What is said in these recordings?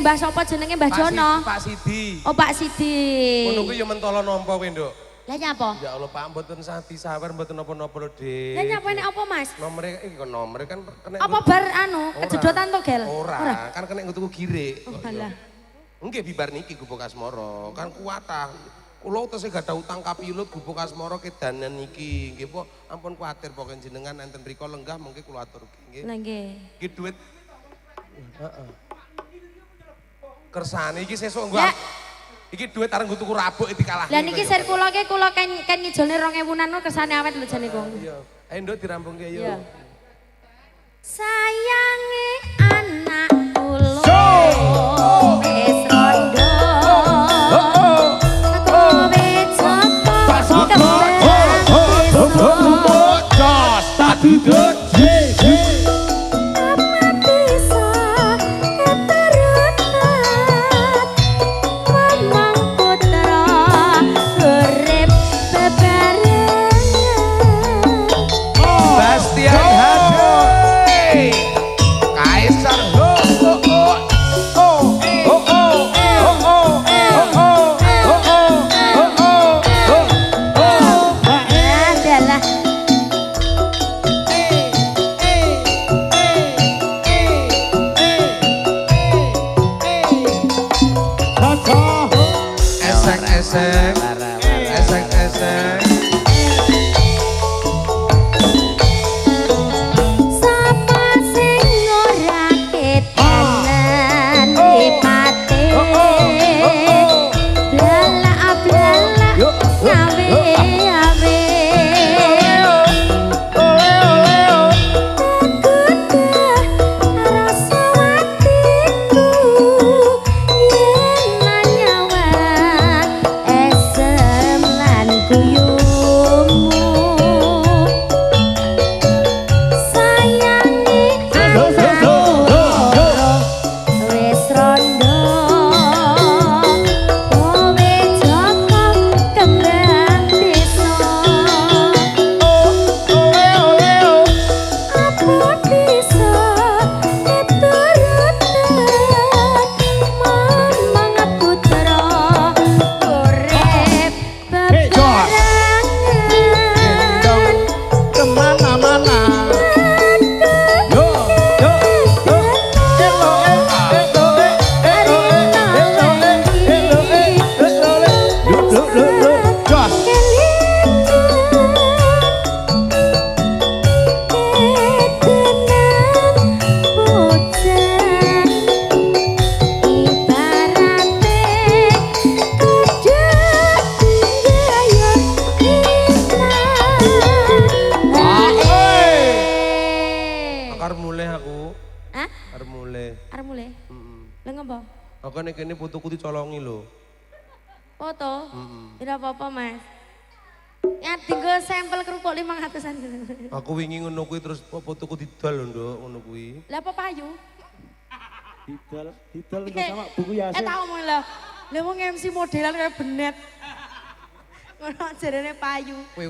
Mbah sapa jenenge Mbah Jono? Pak Sidi. Oh Pak Sidi. Ngono kuwi ya mentolo nampa kowe, Nduk. Lah nyapa? Ya Allah Pak, mboten sadi sawer mboten napa-napa lho, Dik. Lah nyapa nek apa, Mas? Nomere iki kok nomere kan kena apa bar anu kejedotan to, Gel? Ora, kan kena ngutuku girik. Oh alah. Nggih bibar niki Gubuk Asmara, kan kuwatah. Kula tesih gadah utang kapilut Gubuk Asmara kedanan niki. Nggih po, ampun kuwatir pokoke jenengan enten mriku lenggah mengke kula atur nggih. Lah nggih. Iki duit. Heeh. Kersane iki sesuk nggo. Iki duit areng tuku rabuk dikalahke. Lah niki sir kula ki kula kan ngijolne 2000-an kok kersane awet lho jane kok. Iya. Ayo Nduk dirampungke yo. Iya. Sayange anak kula. Wis rondo. Kowe coba Jos tadi Bastian Hado. Lah ngapa? Aku nek kene putuku dicolongi lho. Foto? Tidak apa-apa, Mas. Ya tinggo sampel kerupuk 500-an. Aku wingi ngono kuwi terus fotoku didol lho, Nduk, ngono kuwi. Lah apa payu? Didol enggak sama buku Yasin. Tak omong lah. Lah wong MC modelan kayak benet. Ngono jarene payu. Kowe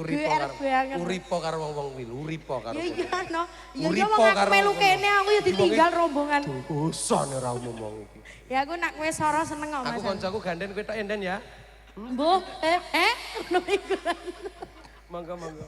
uripo karo wong-wong kuwi, uripo karo. Ya iya no. Ya Uripo wong aku karo melu wong-wong. kene aku ya ditinggal rombongan. Bosan ora ngomong iki. Ya aku nak kowe soro seneng kok Mas. Aku koncoku ganden kowe tok enden ya. Mbuh, ngono iku. Monggo.